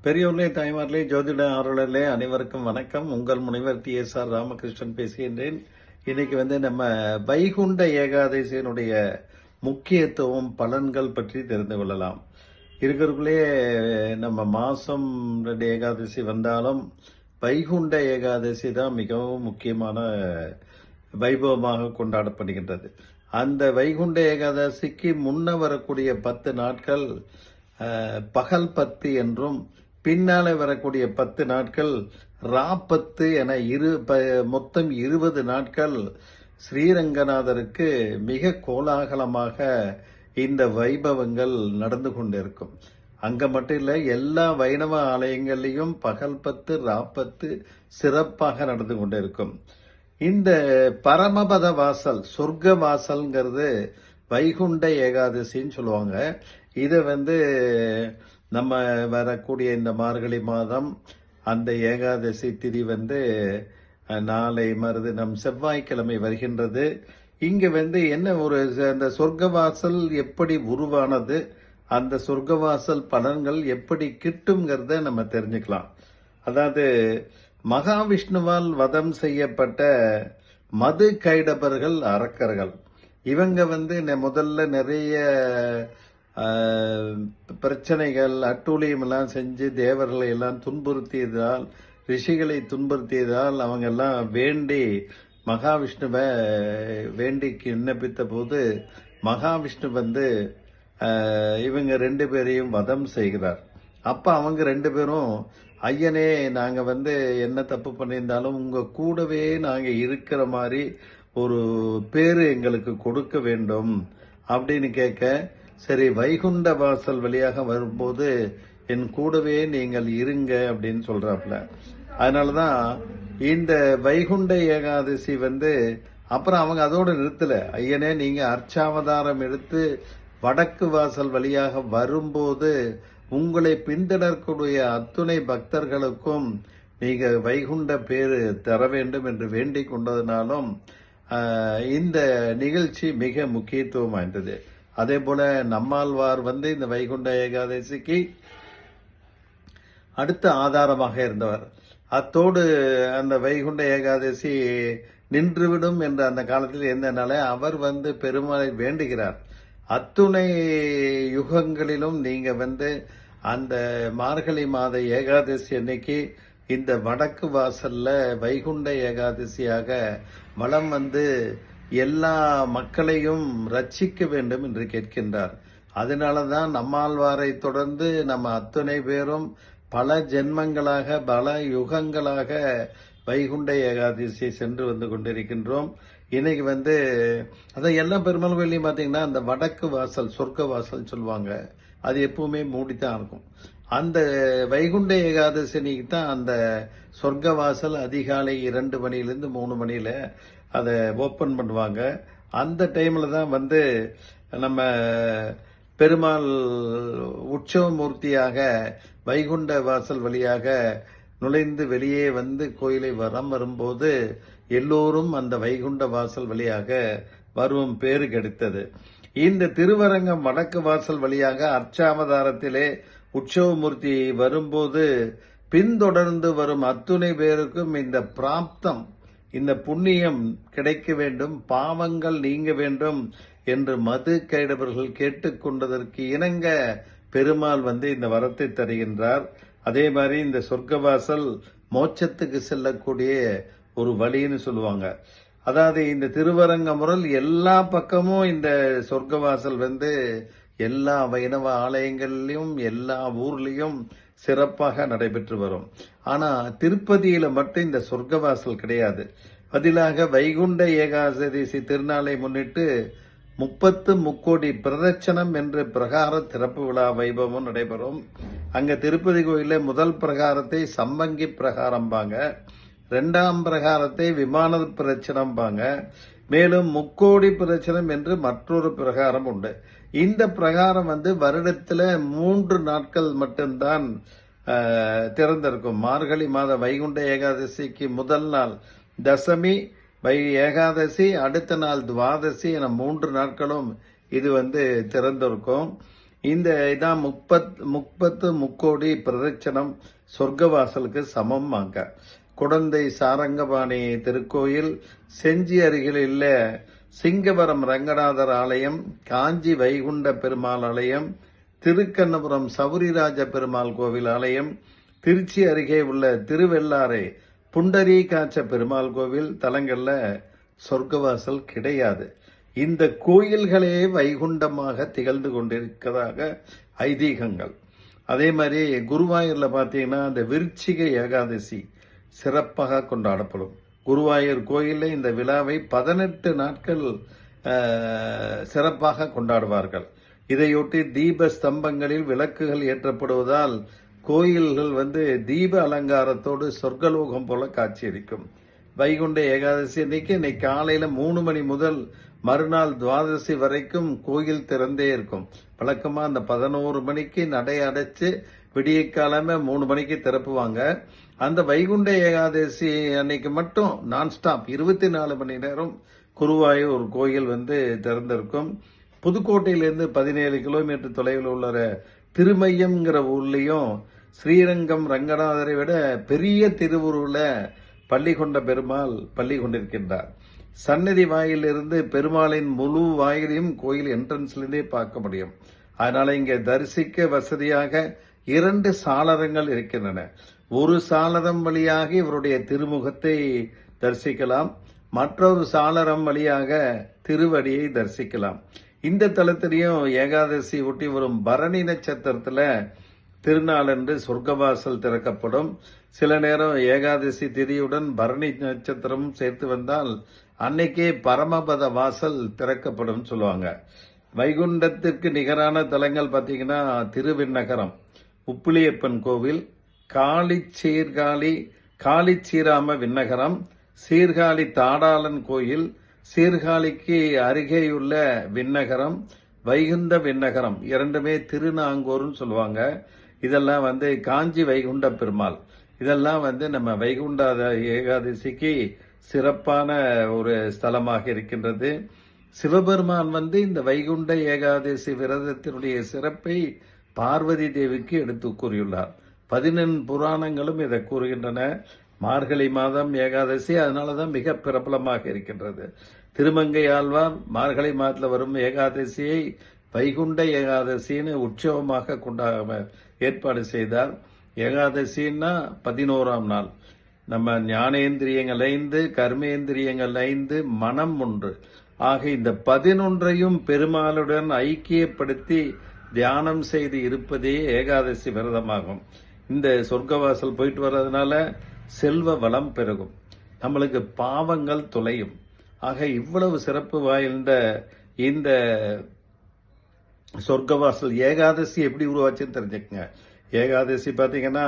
பெரியவர்களே, தாய்மார்களே, ஜோதிட ஆர்வலர்களே அனைவருக்கும் வணக்கம். உங்கள் முனைவர் TSR ராமகிருஷ்ணன் பேசுகின்றேன். இன்னைக்கு நம்ம வைகுண்ட ஏகாதசியினுடைய முக்கியத்துவம், பலன்கள் பற்றி தெரிந்து கொள்ளலாம். இருக்கிறவர்களே, நம்ம மாசம் 2 ஏகாதசி வந்தாலும் வைகுண்ட ஏகாதசி தான் மிகவும் முக்கியமான வைபவமாக கொண்டாடப்படுகின்றது. அந்த வைகுண்ட ஏகாதசிக்கு முன்ன வரக்கூடிய 10 நாட்கள் பகல் 10 என்றும், பின்னாலே வரக்கூடிய 10 நாட்கள் ராப்பத்து என மொத்தம் 20 நாட்கள் ஸ்ரீரங்கநாதருக்கு மிக கோலாகலமாக இந்த வைபவங்கள் நடந்து கொண்டிருக்கும். அங்க மட்டும் இல்ல, எல்லா வைணவ ஆலயங்கள்லையும் பகல் 10 ராப்பத்து சிறப்பாக நடந்து கொண்டிருக்கும். இந்த பரமபத வாசல், சொர்க்க வாசல்ங்கிறது வைகுண்ட ஏகாதசின்னு சொல்லுவாங்க. இதை நம்ம வரக்கூடிய இந்த மார்கழி மாதம் அந்த ஏகாதசி திதி நாளை மறுதினம் செவ்வாய்க்கிழமை வருகின்றது. இங்க என்ன அந்த சொர்க்கவாசல் எப்படி உருவானது, அந்த சொர்க்கவாசல் பலன்கள் எப்படி கிட்டுங்கிறத நம்ம தெரிஞ்சுக்கலாம். அதாவது மகாவிஷ்ணுவால் வதம் செய்யப்பட்ட மது கைடபர்கள் அரக்கர்கள், இவங்க முதல்ல நிறைய பிரச்சனைகள், அட்டூழியம் எல்லாம் செஞ்சு தேவர்களை எல்லாம் துன்புறுத்தியதால், ரிஷிகளை துன்புறுத்தியதால் அவங்க எல்லாம் வேண்டி மகாவிஷ்ணுவை வேண்டி விண்ணப்பித்த போது மகாவிஷ்ணு இவங்க 2 பேரையும் வதம் செய்கிறார். அப்ப அவங்க 2 பேரும், ஐயனே, நாங்க என்ன தப்பு பண்ணியிருந்தாலும் உங்க கூடவே நாங்க இருக்கிற மாதிரி ஒரு பேரு எங்களுக்கு கொடுக்க வேண்டும் அப்படின்னு கேட்க, சரி, வைகுண்ட வாசல் வழியாக வரும்போது என் கூடவே நீங்கள் இருங்க அப்படின்னு சொல்றாப்ல. அதனாலதான் இந்த வைகுண்ட ஏகாதசி அப்புறம் அவங்க அதோட நிறுத்தல. ஐயனே, நீங்க அர்ச்சாவதாரம் எடுத்து வடக்கு வாசல் வழியாக வரும்போது உங்களை பின்தொடரக்கூடிய அத்துணை பக்தர்களுக்கும் நீங்க வைகுண்ட பேரு தர வேண்டும் என்று வேண்டிக் கொண்டதுனாலும் இந்த நிகழ்ச்சி மிக முக்கியத்துவம் வாய்ந்தது. அதே போல நம்மாழ்வார் இந்த வைகுண்ட ஏகாதசிக்கு அடுத்த ஆதாரமாக இருந்தவர். அத்தோடு அந்த வைகுண்ட ஏகாதசி நின்றுவிடும் என்ற அந்த காலத்தில் இருந்தனால அவர் பெருமாளை வேண்டுகிறார். அத்துணை யுகங்களிலும் நீங்க அந்த மார்கழி மாத ஏகாதசி அன்னைக்கு இந்த வடக்கு வாசல்ல வைகுண்ட ஏகாதசியாக வலம் எல்லா மக்களையும் ரட்சிக்க வேண்டும் என்று கேட்கின்றார். அதனாலதான் நம்மாழ்வாரை தொடர்ந்து நம்ம அத்தனை பேரும் பல ஜென்மங்களாக, பல யுகங்களாக வைகுண்ட ஏகாதசி சென்று கொண்டிருக்கின்றோம். இன்னைக்கு அதான் எல்லா பெருமாள் கோயிலையும் பாத்தீங்கன்னா அந்த வடக்கு வாசல், சொர்க்க வாசல் சொல்லுவாங்க, அது எப்பவுமே மூடித்தான் இருக்கும். அந்த வைகுண்ட ஏகாதசிக்கு தான் அந்த சொர்க்க வாசல் அதிகாலை 2 மணிலிருந்து 3 மணியில அதை ஓப்பன் பண்ணுவாங்க. அந்த டைம்ல தான் நம்ம பெருமாள் உற்சவமூர்த்தியாக வைகுண்ட வாசல் வழியாக நுழைந்து வெளியே கோயிலை வரும்போது எல்லோரும் அந்த வைகுண்ட வாசல் வழியாக வரும் பேரு கிடைத்தது. இந்த திருவரங்கம் வடக்கு வாசல் வழியாக அர்ச்சாவதாரத்திலே உற்சவமூர்த்தி வரும்போது பின்தொடர்ந்து வரும் அத்துணை பேருக்கும் இந்த பிராப்தம், இந்த புண்ணியம் கிடைக்க வேண்டும், பாவங்கள் நீங்க வேண்டும் என்று மது கைடவர்கள் கேட்டுக்கொண்டதற்கு இணங்க பெருமாள் இந்த வரத்தை தருகின்றார். அதே மாதிரி இந்த சொர்க்கவாசல் மோட்சத்துக்கு செல்லக்கூடிய ஒரு வழின்னு சொல்லுவாங்க. அதாவது இந்த திருவரங்க முறையில் எல்லா பக்கமும் இந்த சொர்க்கவாசல் எல்லா வைணவ ஆலயங்களிலும் எல்லா ஊர்லயும் சிறப்பாக நடைபெற்று வரும். ஆனா திருப்பதியில மட்டும் இந்த சொர்க்கவாசல் கிடையாது. பதிலாக வைகுண்ட ஏகாதசி திருநாளை முன்னிட்டு 30 முக்கோடி பிரதட்சணம் என்ற பிரகார திறப்பு விழா வைபவம் நடைபெறும். அங்க திருப்பதி கோயில முதல் பிரகாரத்தை சம்பங்கி பிரகாரம்பாங்க, 2ஆம் பிரகாரத்தை விமான பிரதட்சணம்பாங்க, மேலும் முக்கோடி பிரதட்சணம் என்று மற்றொரு பிரகாரம் உண்டு. இந்த பிரகாரம் வருடத்துல 3 நாட்கள் மட்டும்தான் திறந்திருக்கும். மார்கழி மாத வைகுண்ட ஏகாதசிக்கு முதல் நாள் தசமி, ஏகாதசி, அடுத்த நாள் துவாதசி என 3 நாட்களும் இது திறந்திருக்கும். இந்த இதான் முப்பத்து முக்கோடி பிரதட்சணம் சொர்க்கவாசலுக்கு சமம் ஆங்க. குடந்தை சாரங்கபாணி திருக்கோயில், செஞ்சி அருகில் உள்ள சிங்கவரம் ரங்கநாதர் ஆலயம், காஞ்சி வைகுண்ட பெருமாள் ஆலயம், திருக்கண்ணபுரம் சௌரிராஜ பெருமாள் கோவில் ஆலயம், திருச்சி அருகே உள்ள திருவெள்ளாரை புண்டரீகாட்ச பெருமாள் கோவில் தலங்கள்ல சொர்க்கவாசல் கிடையாது. இந்த கோயில்களே வைகுண்டமாக திகழ்ந்து கொண்டிருக்கிறதாக ஐதீகங்கள். அதே மாதிரி குருவாயூர்ல பாத்தீங்கன்னா அந்த விருச்சிக ஏகாதசி சிறப்பாக கொண்டாடப்படும். குருவாயூர் கோயிலில் இந்த விழாவை 18 நாட்கள் சிறப்பாக கொண்டாடுவார்கள். இதையொட்டி தீப ஸ்தம்பங்களில் விளக்குகள் ஏற்றப்படுவதால் கோயில்கள் தீப அலங்காரத்தோடு சொர்க்கலோகம் போல காட்சியளிக்கும். வைகுண்ட ஏகாதசி இன்னைக்கு காலையில 3 மணி முதல் மறுநாள் துவாதசி வரைக்கும் கோயில் திறந்தே இருக்கும். வழக்கமா அந்த 11 மணிக்கு நடை அடைச்சு விடிய காலமே 3 மணிக்கு திறப்புவாங்க. அந்த வைகுண்ட ஏகாதசி அன்னைக்கு மட்டும் நான் ஸ்டாப் 24 மணி நேரம் குருவாயூர் கோயில் திறந்திருக்கும். புதுக்கோட்டையிலிருந்து 17 கிலோமீட்டர் தொலைவில் உள்ள திருமையம்ங்கிற ஊர்லயும் ஸ்ரீரங்கம் ரங்கநாதரை விட பெரிய திருவுருவுல பள்ளி கொண்ட பெருமாள் பள்ளி கொண்டிருக்கின்றார். சன்னதி வாயிலிருந்து பெருமாளின் முழு வாயிலையும் கோயில் என்ட்ரன்ஸ்லேருந்தே பார்க்க முடியும். அதனால இங்க தரிசிக்க வசதியாக 2 சாளரங்கள் இருக்கின்றன. ஒரு சாளரம் வழியாக இவருடைய திருமுகத்தை தரிசிக்கலாம், மற்றொரு சாளரம் வழியாக திருவடியை தரிசிக்கலாம். இந்த தலத்திலையும் ஏகாதசி ஒட்டி வரும் பரணி நட்சத்திரத்துல திருநாளன்று சொர்க்கவாசல் திறக்கப்படும். சில நேரம் ஏகாதசி திதியுடன் பரணி நட்சத்திரமும் சேர்த்து வந்தால் அன்னைக்கே பரமபத வாசல் திறக்கப்படும் சொல்லுவாங்க. வைகுண்டத்திற்கு நிகரான தலங்கள் பாத்தீங்கன்னா திருவிண்ணகரம், உப்புளியப்பன் கோவில், காளிச்சீராம விண்ணகரம், சீர்காழி தாடாளன் கோயில், சீர்காழிக்கு அருகேயுள்ள விண்ணகரம், வைகுந்த விண்ணகரம், இரண்டுமே திருநாங்கூர்னு சொல்லுவாங்க. இதெல்லாம் காஞ்சி வைகுண்ட பெருமாள். இதெல்லாம் நம்ம வைகுண்ட ஏகாதசிக்கு சிறப்பான ஒரு ஸ்தலமாக இருக்கின்றது. சிவபெருமான் இந்த வைகுண்ட ஏகாதசி விரதத்தினுடைய சிறப்பை பார்வதி தேவிக்கு எடுத்து கூறியுள்ளார். 14 புராணங்களும் இதை கூறுகின்றன. மார்கழி மாதம் ஏகாதசி அதனாலதான் மிக பிரபலமாக இருக்கின்றது. திருமங்கை ஆழ்வார் மார்கழி மாதத்தில் வரும் ஏகாதசியை வைகுண்ட ஏகாதசின்னு உற்சவமாக ஏற்பாடு செய்தார். ஏகாதசின்னா 11ஆம் நாள். நம்ம ஞானேந்திரியங்கள் 5, கர்மேந்திரியங்கள் 5, மனம் 1 ஆக இந்த 11ஐயும் பெருமாளுடன் ஐக்கியப்படுத்தி தியானம் செய்து இருப்பதே ஏகாதசி விரதமாகும். இந்த சொர்க்கவாசல் போயிட்டு வர்றதுனால செல்வ வளம் பெருகும், நம்மளுக்கு பாவங்கள் தொலையும். ஆக இவ்வளவு சிறப்பு வாய்ந்த இந்த சொர்க்கவாசல் ஏகாதசி எப்படி உருவாச்சுன்னு தெரிஞ்சுக்கங்க. ஏகாதசி பாத்தீங்கன்னா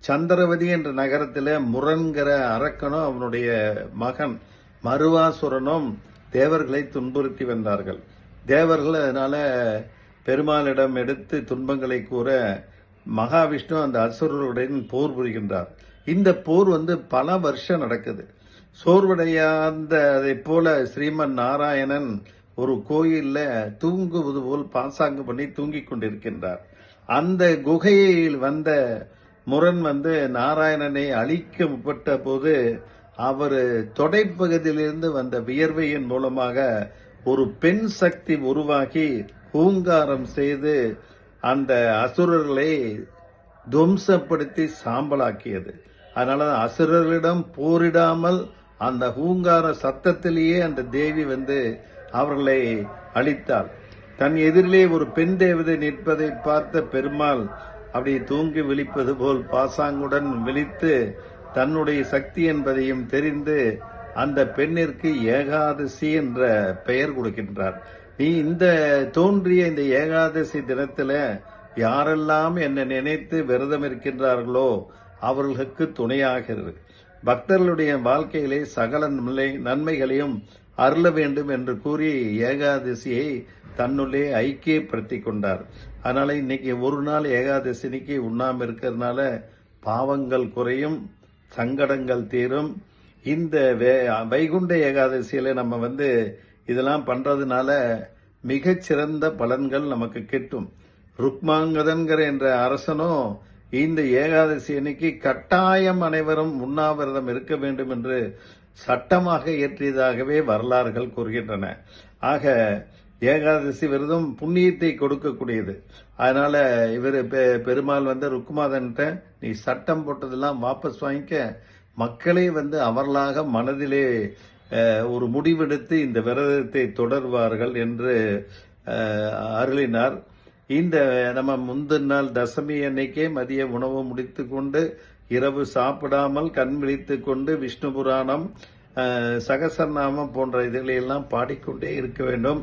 சந்திரவதி என்ற நகரத்தில் முரண்கிற அரக்கனும் அவனுடைய மகன் மருவாசுரனும் தேவர்களை துன்புறுத்தி வந்தார்கள். தேவர்கள் அதனால பெருமாளிடம் எடுத்து துன்பங்களை கூற மகாவிஷ்ணு அந்த அசுரருடன் போர் புரிகின்றார். இந்த போர் பல வருஷம் நடக்குது. சோர்வடையாத அதை போல ஸ்ரீமன் நாராயணன் ஒரு கோயில்ல தூங்குவது போல் பாசாங்கு பண்ணி தூங்கிக் கொண்டிருக்கின்றார். அந்த குகையில் வந்த முரண் நாராயணனை அழிக்க முற்பட்ட போது அவர் தொடைப்பகுதியிலிருந்து வந்த வியர்வையின் மூலமாக ஒரு பெண் சக்தி உருவாகி ஹூங்காரம் செய்து அந்த அசுரர்களை துவம்சப்படுத்தி சாம்பலாக்கியது. அதனால அசுரர்களிடம் போரிடாமல் அந்த ஹூங்கார சத்தத்திலேயே அந்த தேவி அவர்களை அழித்தாள். தன் எதிரிலே ஒரு பெண் தேவதை நிற்பதை பார்த்த பெருமாள் அப்படி தூங்கி விழிப்பது போல் பாசாங்குடன் விழித்து தன்னுடைய சக்தி என்பதையும் தெரிந்து அந்த பெண்ணிற்கு ஏகாதசி என்ற பெயர் கொடுக்கின்றார். நீ தோன்றிய இந்த ஏகாதசி தினத்துல யாரெல்லாம் என்னை நினைத்து விரதம் இருக்கின்றார்களோ அவர்களுக்கு துணையாக இரு. பக்தர்களுடைய வாழ்க்கையிலே சகல நன்மைகளையும் அருள வேண்டும் என்று கூறி ஏகாதசியை தன்னுள்ளே ஐக்கியப்படுத்திக் கொண்டார். அதனால இன்னைக்கு ஒரு நாள் ஏகாதசினிக்கு உண்ணாம இருக்கிறதுனால பாவங்கள் குறையும், சங்கடங்கள் தீரும். இந்த வைகுண்ட ஏகாதசியில நம்ம இதெல்லாம் பண்றதுனால மிகச்சிறந்த பலன்கள் நமக்கு கிட்டும். ருக்மாங்கதன்கிற என்ற அரசனும் இந்த ஏகாதசி அன்னைக்கு கட்டாயம் அனைவரும் உண்ணாவிரதம் இருக்க வேண்டும் என்று சட்டமாக இயற்றியதாகவே வரலாறுகள் கூறுகின்றன. ஆக ஏகாதசி விரதம் புண்ணியத்தை கொடுக்கக்கூடியது. அதனால இவர் பெருமாள் ருக்குமாதன்ட்ட நீ சட்டம் போட்டதெல்லாம் வாபஸ் வாங்கிக்க, மக்களே அவர்களாக மனதிலே ஒரு முடிவெடுத்து இந்த விரதத்தை தொடர்வார்கள் என்று அருளினார். இந்த நம்ம முந்தின நாள் தசமி அன்னைக்கே மதிய உணவு முடித்து கொண்டு இரவு சாப்பிடாமல் கண் விழித்து கொண்டு விஷ்ணு புராணம் சகசரநாமம் போன்ற இதுகளையெல்லாம் பாடிக்கொண்டே இருக்க வேண்டும்.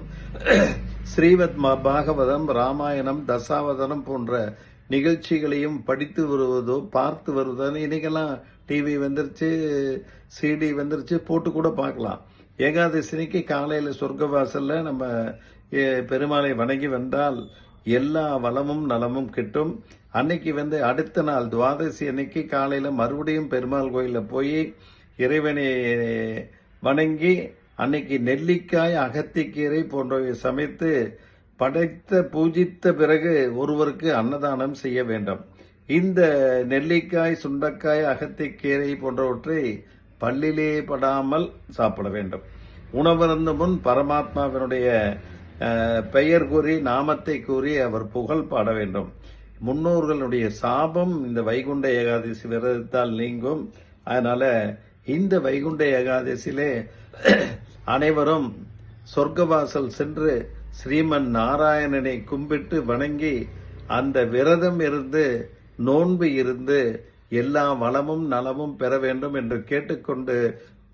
ஸ்ரீமத் பாகவதம், ராமாயணம், தசாவதனம் போன்ற நிகழ்ச்சிகளையும் படித்து வருவதோ பார்த்து வருவதோ, இன்னைக்கெல்லாம் டிவி வந்துருச்சு, சிடி வந்துருச்சு, போட்டு கூட பார்க்கலாம். ஏகாதசினிக்கு காலையில் சொர்க்கவாசல்ல நம்ம பெருமாளை வணங்கி வந்தால் எல்லா வளமும் நலமும் கிட்டும். அன்னைக்கு அடுத்த நாள் துவாதசி அன்னைக்கு காலையில மறுபடியும் பெருமாள் கோயில போய் இறைவனை வணங்கி அன்னைக்கு நெல்லிக்காய், அகத்திக்கீரை போன்றவை சமைத்து படைத்த பூஜித்த பிறகு ஒருவருக்கு அன்னதானம் செய்ய வேண்டும். இந்த நெல்லிக்காய், சுண்டக்காய், அகத்திக்கீரை போன்றவற்றை பல்லிலே படாமல் சாப்பிட வேண்டும். உணவருந்த முன் பரமாத்மாவினுடைய பெயர் கூறி நாமத்தை கூறி அவர் புகழ் பாட வேண்டும். முன்னோர்களுடைய சாபம் இந்த வைகுண்ட ஏகாதசி விரதத்தால் நீங்கும். அதனால இந்த வைகுண்ட ஏகாதசியிலே அனைவரும் சொர்க்கவாசல் சென்று ஸ்ரீமன் நாராயணனை கும்பிட்டு வணங்கி அந்த விரதம் இருந்து நோன்பு இருந்து எல்லா வளமும் நலமும் பெற வேண்டும் என்று கேட்டுக்கொண்டு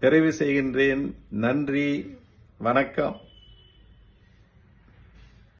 நிறைவு செய்கின்றேன். நன்றி, வணக்கம்.